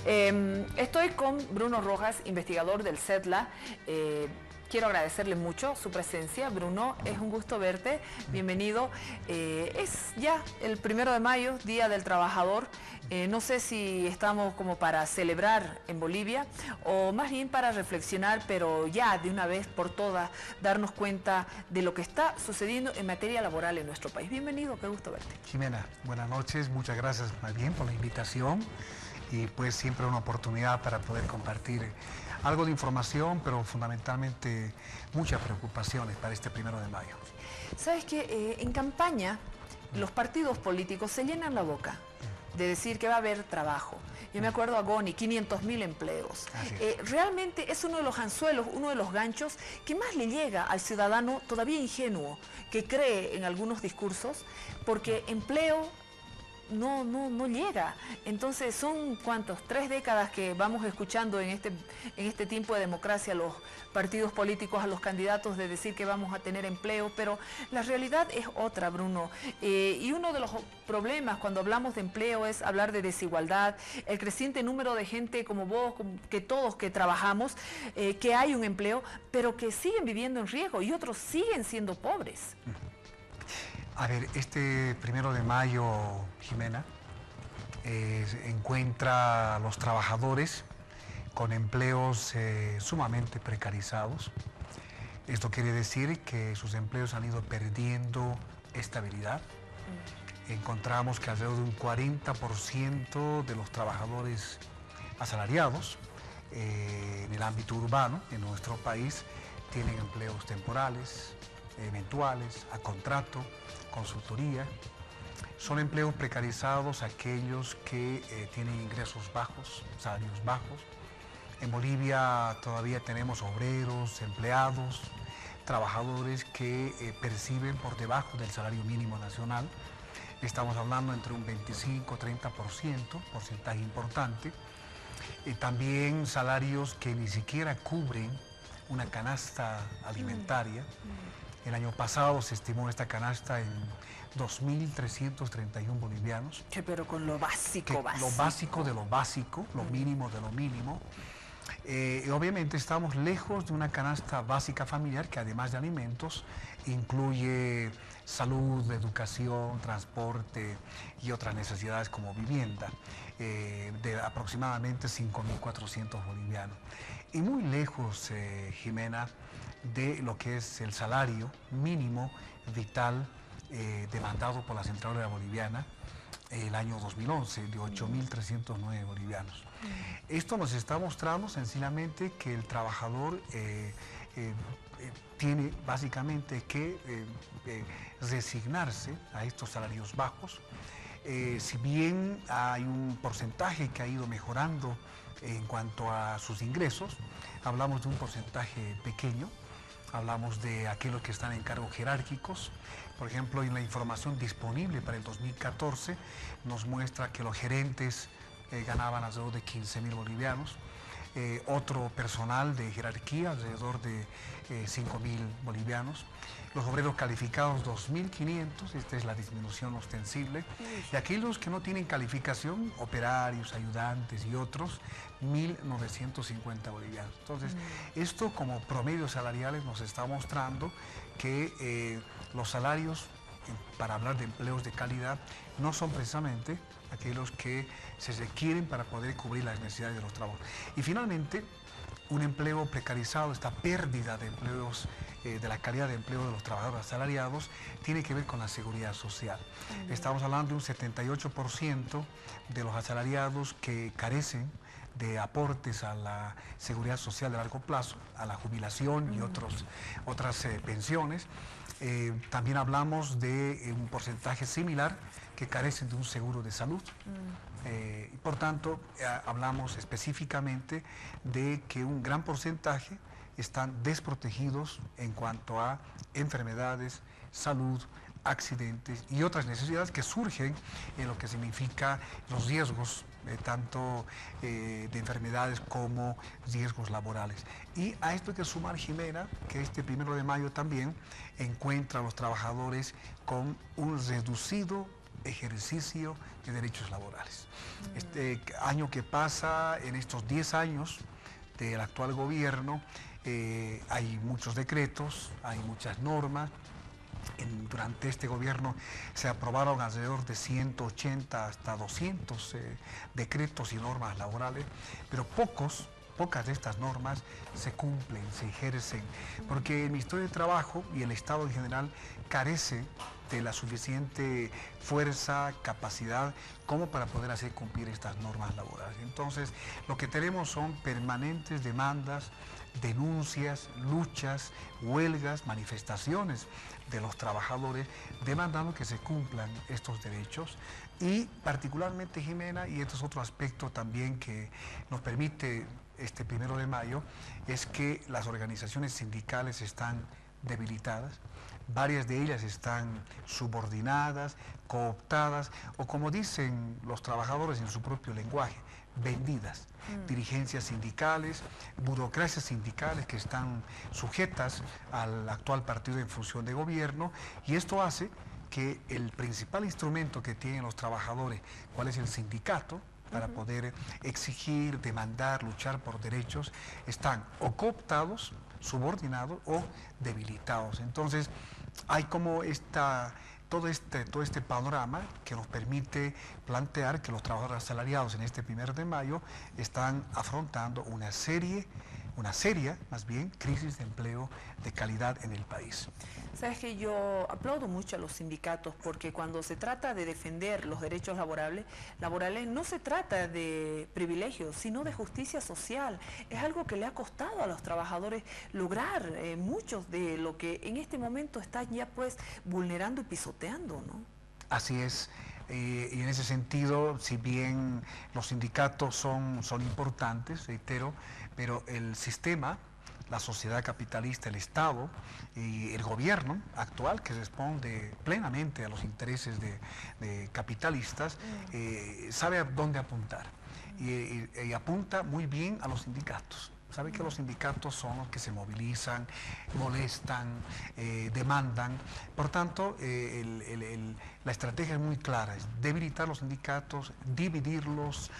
Estoy con Bruno Rojas, investigador del CEDLA. Quiero agradecerle mucho su presencia. Bruno, es un gusto verte. Bienvenido. Es ya el 1 de mayo, Día del Trabajador. No sé si estamos como para celebrar en Bolivia o más bien para reflexionar, pero ya de una vez por todas darnos cuenta de lo que está sucediendo en materia laboral en nuestro país. Bienvenido, qué gusto verte. Jimena, buenas noches. Muchas gracias más bien por la invitación y pues siempre una oportunidad para poder compartir algo de información, pero fundamentalmente muchas preocupaciones para este 1 de mayo. Sabes que en campaña los partidos políticos se llenan la boca de decir que va a haber trabajo. Yo me acuerdo a Goni, 500.000 empleos. Realmente es uno de los anzuelos, uno de los ganchos que más le llega al ciudadano todavía ingenuo, que cree en algunos discursos, porque empleo no llega. Entonces son, ¿cuántos? 3 décadas que vamos escuchando en este tiempo de democracia a los partidos políticos, a los candidatos de decir que vamos a tener empleo, pero la realidad es otra, Bruno. Y uno de los problemas cuando hablamos de empleo es hablar de desigualdad, el creciente número de gente como vos, que todos que trabajamos, que hay un empleo, pero que siguen viviendo en riesgo y otros siguen siendo pobres. A ver, este 1 de mayo, Jimena, encuentra a los trabajadores con empleos sumamente precarizados. Esto quiere decir que sus empleos han ido perdiendo estabilidad. Encontramos que alrededor de un 40% de los trabajadores asalariados en el ámbito urbano en nuestro país tienen empleos temporales, eventuales, a contrato, consultoría. Son empleos precarizados aquellos que tienen ingresos bajos, salarios bajos. En Bolivia todavía tenemos obreros, empleados, trabajadores que perciben por debajo del salario mínimo nacional. Estamos hablando entre un 25-30%, porcentaje importante. También salarios que ni siquiera cubren una canasta alimentaria. El año pasado se estimó esta canasta en 2.331 bolivianos. Pero con lo básico, Lo básico de lo básico, lo mínimo de lo mínimo. Obviamente estamos lejos de una canasta básica familiar que además de alimentos incluye salud, educación, transporte y otras necesidades como vivienda, de aproximadamente 5.400 bolivianos. Y muy lejos, Jimena, de lo que es el salario mínimo vital demandado por la Central Obrera Boliviana el año 2011, de 8.309 bolivianos. Esto nos está mostrando sencillamente que el trabajador tiene básicamente que resignarse a estos salarios bajos. Si bien hay un porcentaje que ha ido mejorando en cuanto a sus ingresos, hablamos de un porcentaje pequeño. Hablamos de aquellos que están en cargos jerárquicos. Por ejemplo, en la información disponible para el 2014 nos muestra que los gerentes ganaban alrededor de 15.000 bolivianos. Otro personal de jerarquía alrededor de 5.000 bolivianos. Los obreros calificados 2.500, esta es la disminución ostensible. Y aquellos que no tienen calificación, operarios, ayudantes y otros, 1.950 bolivianos. Entonces, esto como promedios salariales nos está mostrando que los salarios, para hablar de empleos de calidad, no son precisamente aquellos que se requieren para poder cubrir las necesidades de los trabajos. Y finalmente, un empleo precarizado, esta pérdida de empleos, de la calidad de empleo de los trabajadores asalariados, tiene que ver con la seguridad social. Estamos hablando de un 78% de los asalariados que carecen de aportes a la seguridad social de largo plazo, a la jubilación y otras pensiones. También hablamos de un porcentaje similar que carecen de un seguro de salud. Por tanto, hablamos específicamente de que un gran porcentaje están desprotegidos en cuanto a enfermedades, salud, accidentes y otras necesidades que surgen en lo que significa los riesgos, tanto de enfermedades como riesgos laborales. Y a esto hay que sumar, Jimena, que este 1 de mayo también encuentra a los trabajadores con un reducido ejercicio de derechos laborales. Este año que pasa, en estos 10 años del actual gobierno, hay muchos decretos, hay muchas normas. Durante este gobierno se aprobaron alrededor de 180 hasta 200 decretos y normas laborales, pero pocas de estas normas se cumplen, se ejercen, porque el Ministerio de Trabajo y el Estado en general carece de la suficiente fuerza, capacidad, como para poder hacer cumplir estas normas laborales. Entonces, lo que tenemos son permanentes demandas, denuncias, luchas, huelgas, manifestaciones de los trabajadores demandando que se cumplan estos derechos y particularmente, Jimena, y este es otro aspecto también que nos permite este 1 de mayo, es que las organizaciones sindicales están debilitadas, varias de ellas están subordinadas, cooptadas o, como dicen los trabajadores en su propio lenguaje, vendidas. Dirigencias sindicales, burocracias sindicales que están sujetas al actual partido en función de gobierno, y esto hace que el principal instrumento que tienen los trabajadores, cuál es el sindicato, para poder exigir, demandar, luchar por derechos, están o cooptados, subordinados o debilitados. Entonces, hay como todo este panorama que nos permite plantear que los trabajadores asalariados en este 1 de mayo están afrontando una seria, más bien, crisis de empleo de calidad en el país. Sabes que yo aplaudo mucho a los sindicatos porque cuando se trata de defender los derechos laborales no se trata de privilegios, sino de justicia social. Es algo que le ha costado a los trabajadores lograr muchos de lo que en este momento están ya pues vulnerando y pisoteando, ¿no? Así es. Y en ese sentido, si bien los sindicatos son importantes, reitero, pero el sistema, la sociedad capitalista, el Estado y el gobierno actual, que responde plenamente a los intereses de capitalistas, sabe a dónde apuntar y apunta muy bien a los sindicatos. Sabe que los sindicatos son los que se movilizan, molestan, demandan. Por tanto, la estrategia es muy clara, es debilitar los sindicatos, dividirlos,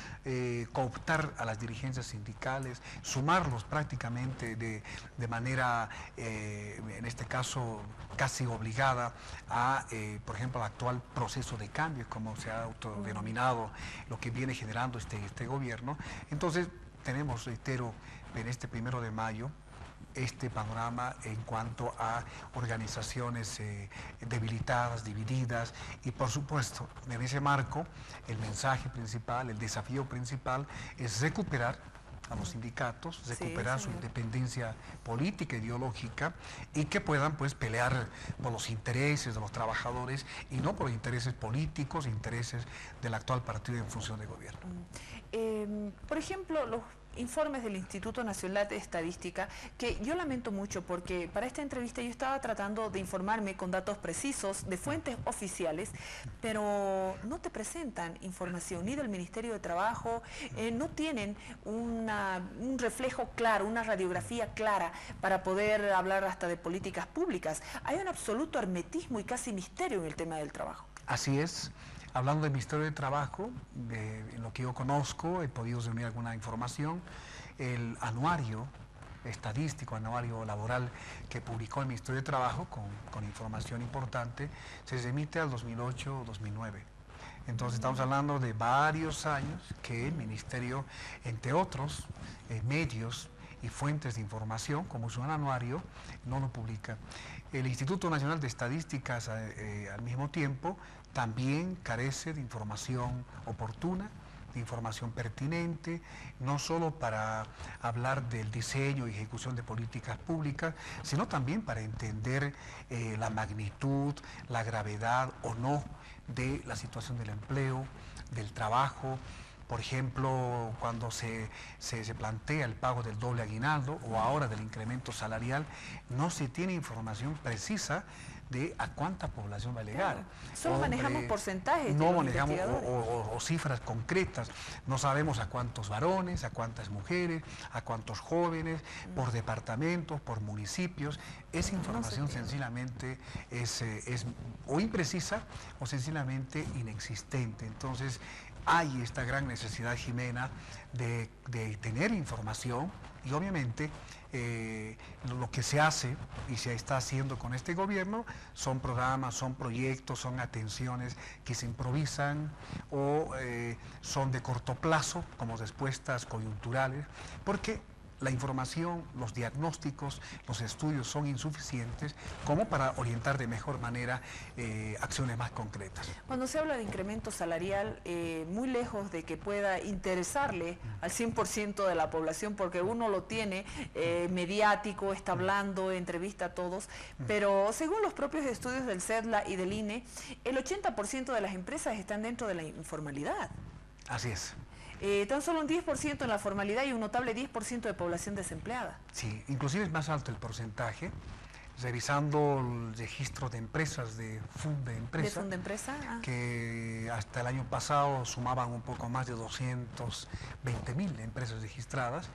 cooptar a las dirigencias sindicales, sumarlos prácticamente de manera, en este caso, casi obligada a, por ejemplo, al actual proceso de cambio, como se ha autodenominado lo que viene generando este gobierno. Entonces, tenemos, reitero, en este 1 de mayo, este panorama en cuanto a organizaciones debilitadas, divididas, y por supuesto, en ese marco, el mensaje principal, el desafío principal es recuperar a los sindicatos, recuperar su independencia política, ideológica, y que puedan pues pelear por los intereses de los trabajadores y no por los intereses políticos, intereses del actual partido en función de gobierno. Por ejemplo, los informes del Instituto Nacional de Estadística, que yo lamento mucho porque para esta entrevista yo estaba tratando de informarme con datos precisos de fuentes oficiales, pero no te presentan información ni del Ministerio de Trabajo, no tienen un reflejo claro, una radiografía clara para poder hablar hasta de políticas públicas. Hay un absoluto hermetismo y casi misterio en el tema del trabajo. Así es. Hablando del Ministerio de Trabajo, en lo que yo conozco, he podido reunir alguna información, el anuario estadístico, anuario laboral que publicó el Ministerio de Trabajo con información importante, se remite al 2008-2009. Entonces estamos hablando de varios años que el Ministerio, entre otros medios y fuentes de información, como su anuario, no lo publica. El Instituto Nacional de Estadísticas, al mismo tiempo, también carece de información oportuna, de información pertinente, no solo para hablar del diseño y ejecución de políticas públicas, sino también para entender la magnitud, la gravedad o no de la situación del empleo, del trabajo. Por ejemplo, cuando se plantea el pago del doble aguinaldo o ahora del incremento salarial, no se tiene información precisa de a cuánta población va a llegar. Claro. Solo manejamos porcentajes. No manejamos o cifras concretas. No sabemos a cuántos varones, a cuántas mujeres, a cuántos jóvenes, por departamentos, por municipios. Esa información sencillamente es o imprecisa o sencillamente inexistente. Entonces, hay esta gran necesidad, Jimena, de tener información y obviamente lo que se hace y se está haciendo con este gobierno son programas, son proyectos, son atenciones que se improvisan o son de corto plazo como respuestas coyunturales, porque la información, los diagnósticos, los estudios son insuficientes como para orientar de mejor manera acciones más concretas. Cuando se habla de incremento salarial, muy lejos de que pueda interesarle al 100% de la población, porque uno lo tiene mediático, está hablando, entrevista a todos, pero según los propios estudios del CEDLA y del INE, el 80% de las empresas están dentro de la informalidad. Así es. Tan solo un 10% en la formalidad y un notable 10% de población desempleada. Sí, inclusive es más alto el porcentaje. Revisando el registro de empresas, de Fundempresa, que hasta el año pasado sumaban un poco más de 220.000 empresas registradas,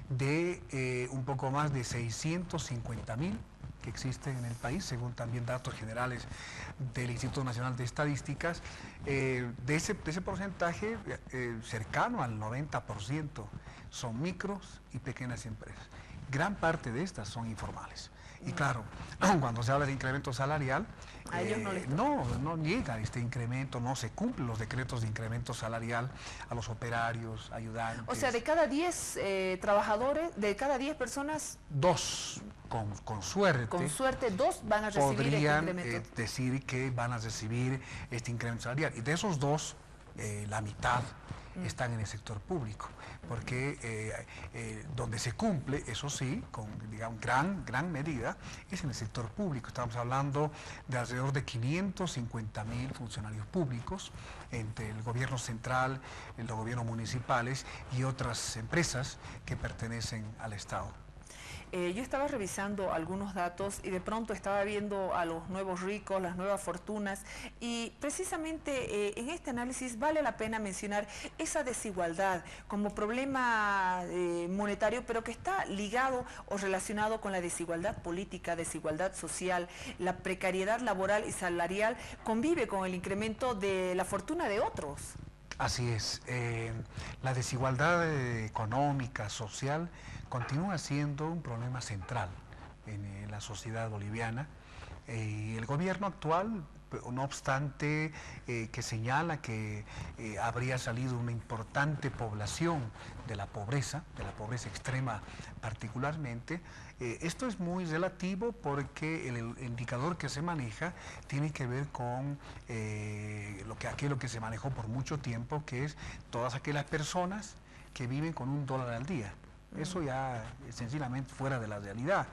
de un poco más de 650.000 que existen en el país, según también datos generales del Instituto Nacional de Estadísticas. De ese porcentaje, cercano al 90%, son micros y pequeñas empresas. Gran parte de estas son informales. Y claro, cuando se habla de incremento salarial, a ellos no les no llega este incremento, no se cumplen los decretos de incremento salarial a los operarios, ayudantes. O sea, de cada 10 trabajadores, de cada 10 personas... 2, con suerte. Con suerte, 2 van a recibir este incremento. Podrían decir que van a recibir este incremento salarial. Y de esos 2, la mitad están en el sector público, porque donde se cumple, eso sí, con digamos, gran medida, es en el sector público. Estamos hablando de alrededor de 550.000 funcionarios públicos, entre el gobierno central, los gobiernos municipales y otras empresas que pertenecen al Estado. Yo estaba revisando algunos datos y de pronto estaba viendo a los nuevos ricos, las nuevas fortunas, y precisamente en este análisis vale la pena mencionar esa desigualdad como problema monetario, pero que está ligado o relacionado con la desigualdad política, desigualdad social, la precariedad laboral y salarial, convive con el incremento de la fortuna de otros. Así es, la desigualdad económica, social, continúa siendo un problema central en la sociedad boliviana. El gobierno actual, no obstante que señala que habría salido una importante población de la pobreza extrema particularmente, esto es muy relativo porque el indicador que se maneja tiene que ver con aquello que se manejó por mucho tiempo, que es todas aquellas personas que viven con $1 al día. Eso ya es sencillamente fuera de la realidad.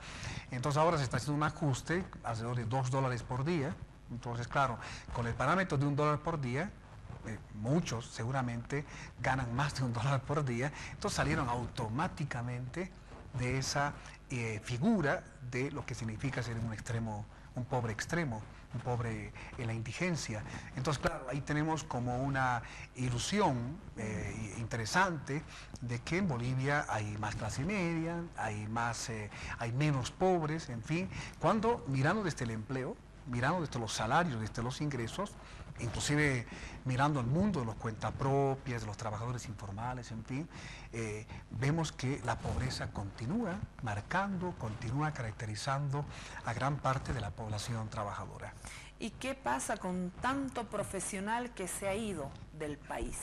Entonces ahora se está haciendo un ajuste alrededor de $2 por día. Entonces, claro, con el parámetro de $1 por día, muchos seguramente ganan más de $1 por día, entonces salieron automáticamente de esa figura de lo que significa ser un pobre extremo, un pobre en la indigencia. Entonces, claro, ahí tenemos como una ilusión interesante de que en Bolivia hay más clase media, hay menos pobres, en fin, cuando mirando desde el empleo, mirando desde los salarios, desde los ingresos, inclusive mirando al mundo de los cuentapropias, de los trabajadores informales, en fin, vemos que la pobreza continúa marcando, continúa caracterizando a gran parte de la población trabajadora. ¿Y qué pasa con tanto profesional que se ha ido del país?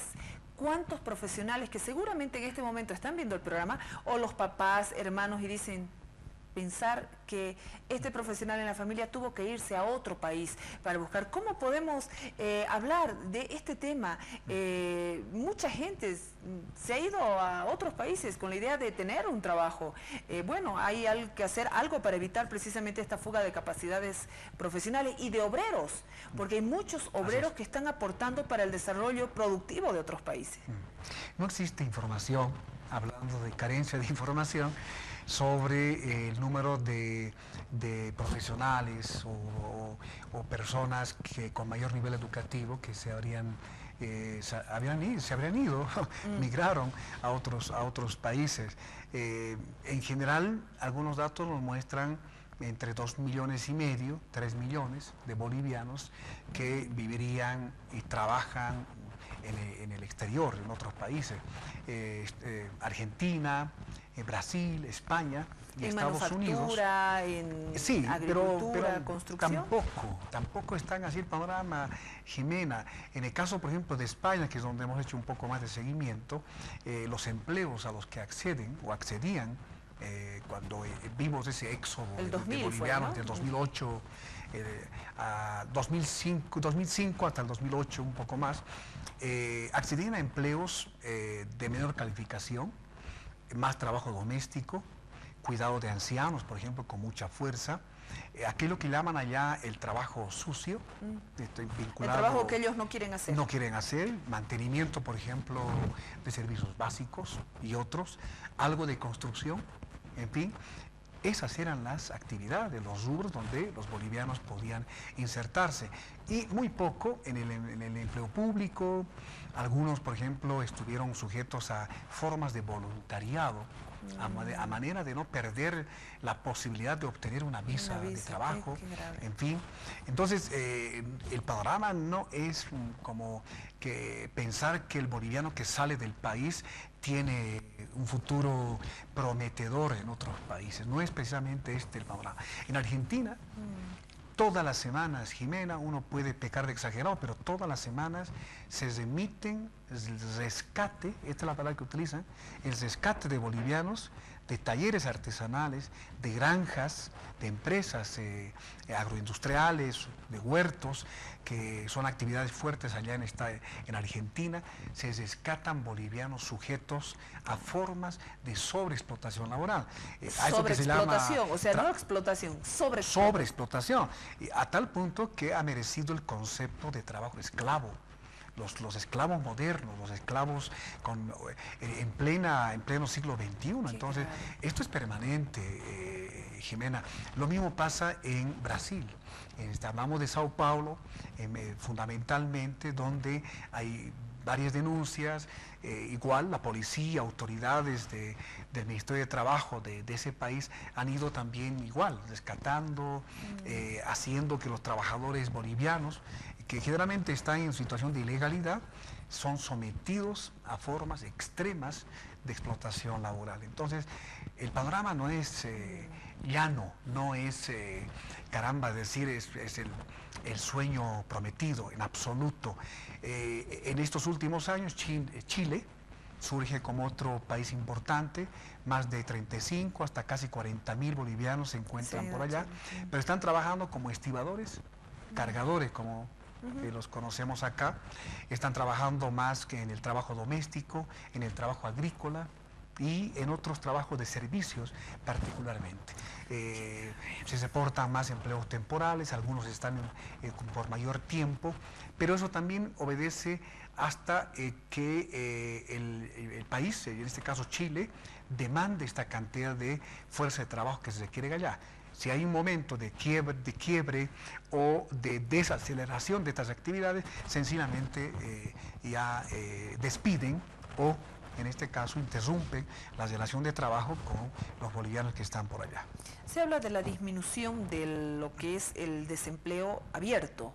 ¿Cuántos profesionales que seguramente en este momento están viendo el programa, o los papás, hermanos, y dicen, pensar que este profesional en la familia tuvo que irse a otro país para buscar cómo podemos hablar de este tema? Mucha gente se ha ido a otros países con la idea de tener un trabajo. Bueno, hay que hacer algo para evitar precisamente esta fuga de capacidades profesionales y de obreros, porque hay muchos obreros que están aportando para el desarrollo productivo de otros países. No existe información hablando de carencia de información, sobre el número de profesionales o personas que con mayor nivel educativo que se habrían ido, migraron a otros países. En general, algunos datos nos muestran entre 2,5 millones, 3 millones de bolivianos que vivirían y trabajan en el exterior, en otros países. Argentina, Brasil, España y Estados Unidos. En agricultura, construcción. Tampoco están así el panorama, Jimena. En el caso, por ejemplo, de España, que es donde hemos hecho un poco más de seguimiento, los empleos a los que acceden o accedían cuando vimos ese éxodo de bolivianos del 2008 a 2005 hasta el 2008, un poco más, accedían a empleos de menor calificación, más trabajo doméstico, cuidado de ancianos, por ejemplo, con mucha fuerza, aquello que llaman allá el trabajo sucio, vinculado, el trabajo que ellos no quieren hacer. No quieren hacer, mantenimiento, por ejemplo, de servicios básicos y otros, algo de construcción, en fin. Esas eran las actividades, los rubros donde los bolivianos podían insertarse. Y muy poco en el empleo público. Algunos, por ejemplo, estuvieron sujetos a formas de voluntariado, a manera de no perder la posibilidad de obtener una visa de trabajo, en fin. Entonces, el panorama no es como que pensar que el boliviano que sale del país tiene un futuro prometedor en otros países. No es precisamente este el panorama. En Argentina, todas las semanas, Jimena, uno puede pecar de exagerado, pero todas las semanas se remiten el rescate, esta es la palabra que utilizan, el rescate de bolivianos, de talleres artesanales, de granjas, de empresas agroindustriales, de huertos, que son actividades fuertes allá en Argentina. Se rescatan bolivianos sujetos a formas de sobreexplotación laboral. Sobreexplotación, o sea, no explotación, sobreexplotación. A tal punto que ha merecido el concepto de trabajo esclavo. Los esclavos modernos, los esclavos en pleno siglo XXI. Entonces, esto es permanente, Jimena. Lo mismo pasa en Brasil. Hablamos de Sao Paulo, fundamentalmente, donde hay varias denuncias. Igual la policía, autoridades del Ministerio de Trabajo de ese país han ido también igual, rescatando, haciendo que los trabajadores bolivianos, que generalmente están en situación de ilegalidad, son sometidos a formas extremas de explotación laboral. Entonces, el panorama no es llano, no es, caramba, decir, es el sueño prometido, en absoluto. En estos últimos años, Chile surge como otro país importante, más de 35 hasta casi 40,000 bolivianos se encuentran por allá, pero están trabajando como estibadores, cargadores, como los conocemos acá. Están trabajando más que en el trabajo doméstico, en el trabajo agrícola y en otros trabajos de servicios particularmente. Se reportan más empleos temporales, algunos están por mayor tiempo, pero eso también obedece hasta que el país, en este caso Chile, demande esta cantidad de fuerza de trabajo que se requiere allá. Si hay un momento de quiebre o de desaceleración de estas actividades, sencillamente ya despiden o, en este caso, interrumpen la relación de trabajo con los bolivianos que están por allá. Se habla de la disminución de lo que es el desempleo abierto.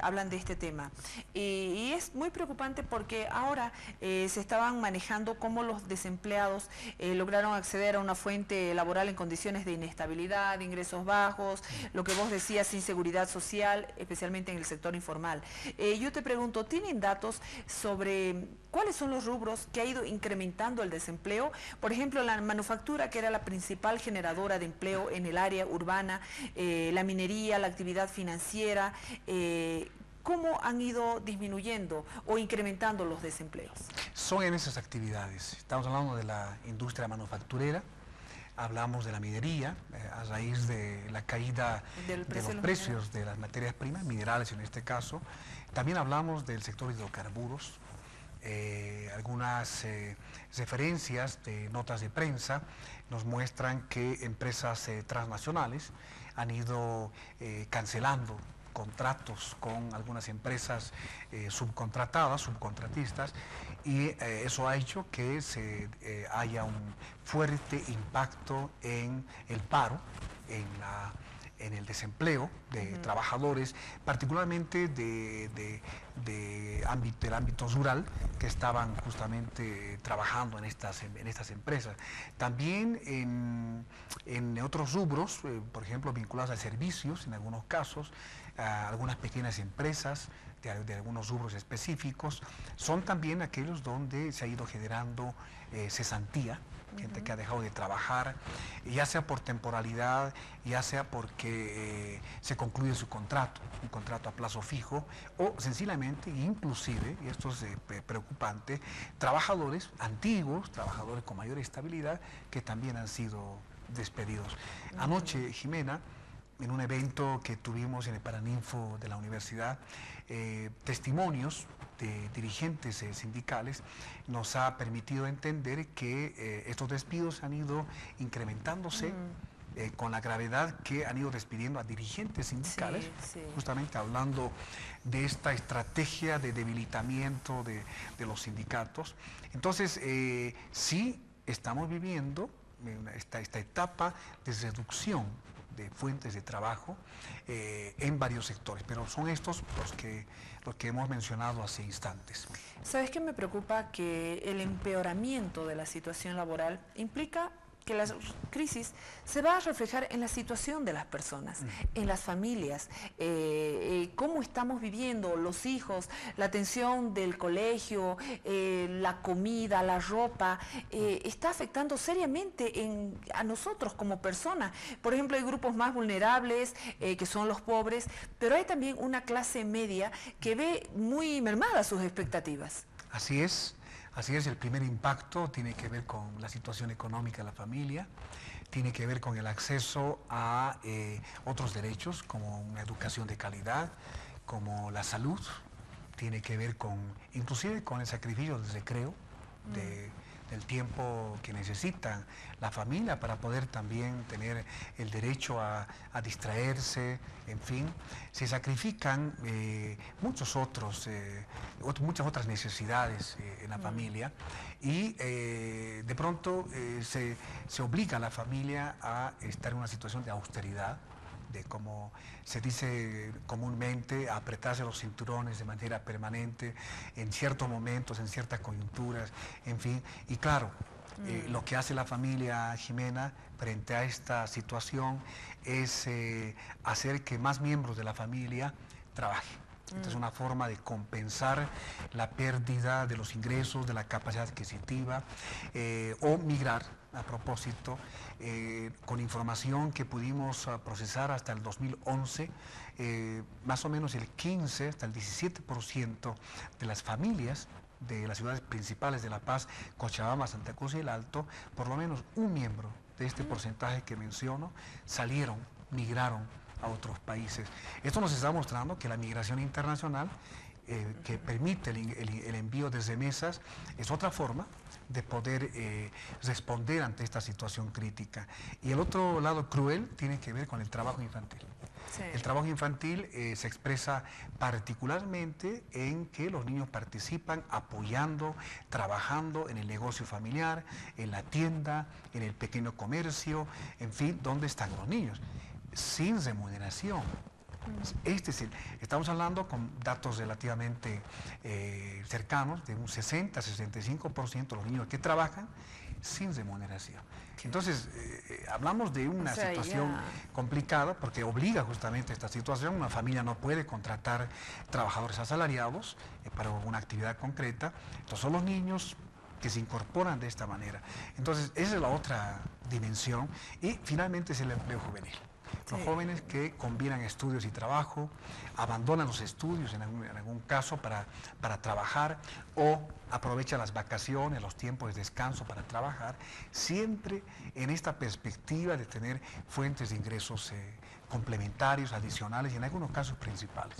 Hablan de este tema y es muy preocupante porque ahora se estaban manejando cómo los desempleados lograron acceder a una fuente laboral en condiciones de inestabilidad, de ingresos bajos, lo que vos decías, inseguridad social, especialmente en el sector informal. Yo te pregunto, ¿tienen datos sobre cuáles son los rubros que ha ido incrementando el desempleo? Por ejemplo, la manufactura, que era la principal generadora de empleo en el área urbana, la minería, la actividad financiera, ¿cómo han ido disminuyendo o incrementando los desempleos? Son en esas actividades. Estamos hablando de la industria manufacturera, hablamos de la minería, a raíz de la caída de los precios de las materias primas, minerales en este caso. También hablamos del sector hidrocarburos, Algunas referencias de notas de prensa nos muestran que empresas transnacionales han ido cancelando contratos con algunas empresas subcontratistas, y eso ha hecho que haya un fuerte impacto en el paro, en el desempleo de trabajadores, particularmente del ámbito rural, que estaban justamente trabajando en estas empresas. También en otros rubros, por ejemplo, vinculados a servicios, en algunos casos, a algunas pequeñas empresas de algunos rubros específicos, son también aquellos donde se ha ido generando cesantía, gente que ha dejado de trabajar, ya sea por temporalidad, ya sea porque se concluye su contrato, un contrato a plazo fijo, o sencillamente, inclusive, y esto es preocupante, trabajadores antiguos, trabajadores con mayor estabilidad, que también han sido despedidos. Anoche, Jimena, en un evento que tuvimos en el Paraninfo de la universidad, testimonios de dirigentes sindicales nos ha permitido entender que estos despidos han ido incrementándose con la gravedad que han ido despidiendo a dirigentes sindicales, justamente hablando de esta estrategia de debilitamiento de los sindicatos. Entonces, sí estamos viviendo esta etapa de reducción de fuentes de trabajo en varios sectores, pero son estos los que hemos mencionado hace instantes. ¿Sabes qué me preocupa? Que el empeoramiento de la situación laboral implica que la crisis se va a reflejar en la situación de las personas, en las familias, cómo estamos viviendo los hijos, la atención del colegio, la comida, la ropa, está afectando seriamente a nosotros como personas. Por ejemplo, hay grupos más vulnerables, que son los pobres, pero hay también una clase media que ve muy mermadas sus expectativas. Así es. Así es, el primer impacto tiene que ver con la situación económica de la familia, tiene que ver con el acceso a otros derechos, como una educación de calidad, como la salud, tiene que ver inclusive con el sacrificio del recreo, del tiempo que necesita la familia para poder también tener el derecho a distraerse, en fin. Se sacrifican muchas otras necesidades en la familia, y de pronto se obliga a la familia a estar en una situación de austeridad, de, como se dice comúnmente, a apretarse los cinturones de manera permanente en ciertos momentos, en ciertas coyunturas, en fin. Y claro, lo que hace la familia, Jimena, frente a esta situación es hacer que más miembros de la familia trabajen. Esta es una forma de compensar la pérdida de los ingresos, de la capacidad adquisitiva, o migrar, a propósito, con información que pudimos procesar hasta el 2011, más o menos el 15 hasta el 17% de las familias de las ciudades principales de La Paz, Cochabamba, Santa Cruz y El Alto, por lo menos un miembro de este porcentaje que menciono, migraron a otros países. Esto nos está mostrando que la migración internacional, que permite el envío de remesas, es otra forma de poder responder ante esta situación crítica. Y el otro lado cruel tiene que ver con el trabajo infantil. Sí. El trabajo infantil se expresa particularmente en que los niños participan apoyando, trabajando en el negocio familiar, en la tienda, en el pequeño comercio, en fin, ¿dónde están los niños? Sin remuneración. Estamos hablando con datos relativamente cercanos, de un 60-65% de los niños que trabajan sin remuneración. Entonces, hablamos de una situación complicada, porque obliga justamente a esta situación. Una familia no puede contratar trabajadores asalariados para una actividad concreta. Entonces, son los niños que se incorporan de esta manera. Entonces, esa es la otra dimensión. Y finalmente es el empleo juvenil. Los jóvenes que combinan estudios y trabajo, abandonan los estudios en algún caso para trabajar, o aprovechan las vacaciones, los tiempos de descanso para trabajar, siempre en esta perspectiva de tener fuentes de ingresos complementarios, adicionales y en algunos casos principales.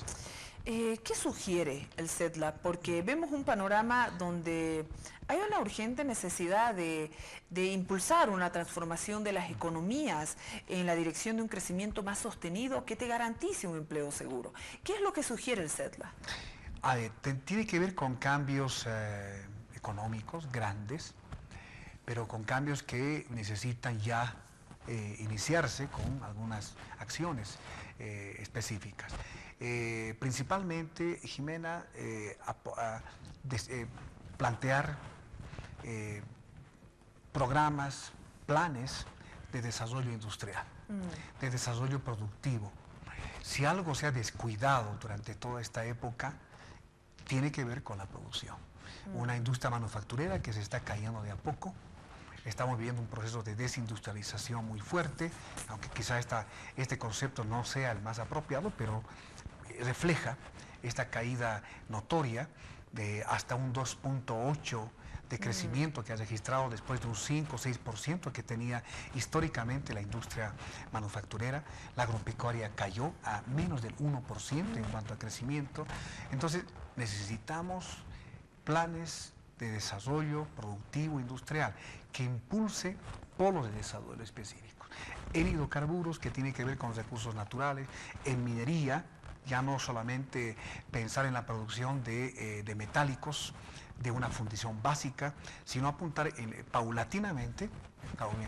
¿Qué sugiere el CEDLA? Porque vemos un panorama donde hay una urgente necesidad de impulsar una transformación de las economías en la dirección de un crecimiento más sostenido que te garantice un empleo seguro. ¿Qué es lo que sugiere el CEDLA? Tiene que ver con cambios económicos grandes, pero con cambios que necesitan ya iniciarse con algunas acciones específicas. Principalmente, Jimena, plantear programas, planes de desarrollo industrial, de desarrollo productivo. Si algo se ha descuidado durante toda esta época, tiene que ver con la producción. Una industria manufacturera que se está cayendo de a poco. Estamos viviendo un proceso de desindustrialización muy fuerte, aunque quizá este concepto no sea el más apropiado, pero refleja esta caída notoria de hasta un 2.8% de crecimiento que ha registrado después de un 5 o 6% que tenía históricamente la industria manufacturera. La agropecuaria cayó a menos del 1% en cuanto a crecimiento. Entonces necesitamos planes de desarrollo productivo industrial que impulse polos de desarrollo específicos. En hidrocarburos, que tiene que ver con recursos naturales, en minería, ya no solamente pensar en la producción de metálicos, de una fundición básica, sino apuntar paulatinamente,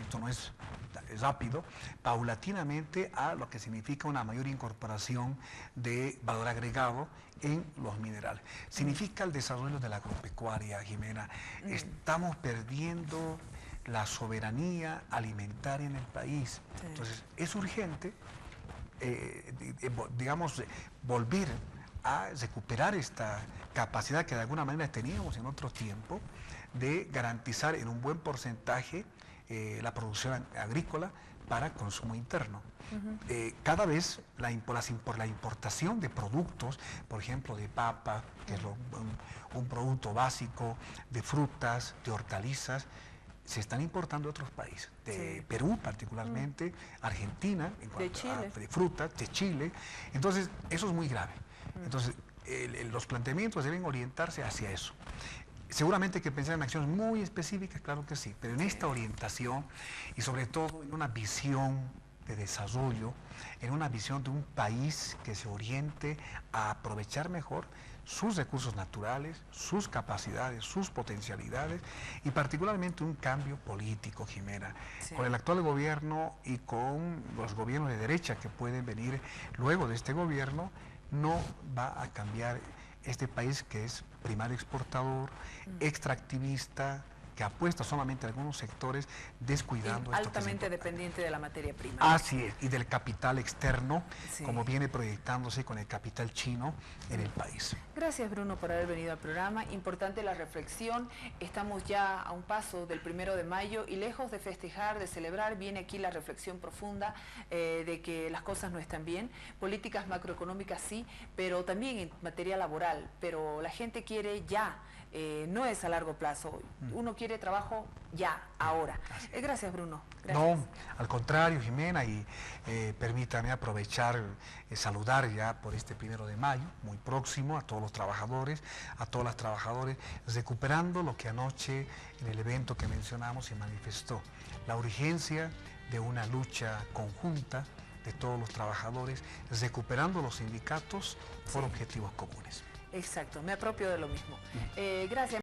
esto no es rápido, paulatinamente a lo que significa una mayor incorporación de valor agregado en los minerales. Significa el desarrollo de la agropecuaria, Jimena. Estamos perdiendo la soberanía alimentaria en el país. Sí. Entonces, es urgente, digamos, volver a recuperar esta capacidad que de alguna manera teníamos en otro tiempo de garantizar en un buen porcentaje la producción agrícola para consumo interno. Cada vez la importación de productos, por ejemplo de papa, que es un producto básico, de frutas, de hortalizas, se están importando de otros países, de Perú particularmente, Argentina, en cuanto de frutas, de Chile. Entonces, eso es muy grave. Entonces, los planteamientos deben orientarse hacia eso. Seguramente hay que pensar en acciones muy específicas, claro que sí, pero en esta orientación y sobre todo en una visión de desarrollo, en una visión de un país que se oriente a aprovechar mejor sus recursos naturales, sus capacidades, sus potencialidades y particularmente un cambio político, Jimena. Sí. Con el actual gobierno y con los gobiernos de derecha que pueden venir luego de este gobierno, no va a cambiar este país que es primario exportador, extractivista, que apuesta solamente a algunos sectores, descuidando... altamente dependiente de la materia prima. Así es, y del capital externo, como viene proyectándose con el capital chino en el país. Gracias, Bruno, por haber venido al programa. Importante la reflexión. Estamos ya a un paso del 1 de mayo y lejos de festejar, de celebrar, viene aquí la reflexión profunda de que las cosas no están bien. Políticas macroeconómicas sí, pero también en materia laboral. Pero la gente quiere ya. No es a largo plazo, uno quiere trabajo ya, ahora. Gracias, Bruno. Gracias. No, al contrario, Jimena, y permítame aprovechar, saludar ya por este 1 de mayo, muy próximo, a todos los trabajadores, a todas las trabajadoras, recuperando lo que anoche en el evento que mencionamos se manifestó, la urgencia de una lucha conjunta de todos los trabajadores, recuperando los sindicatos por objetivos comunes. Exacto, me apropio de lo mismo. Gracias.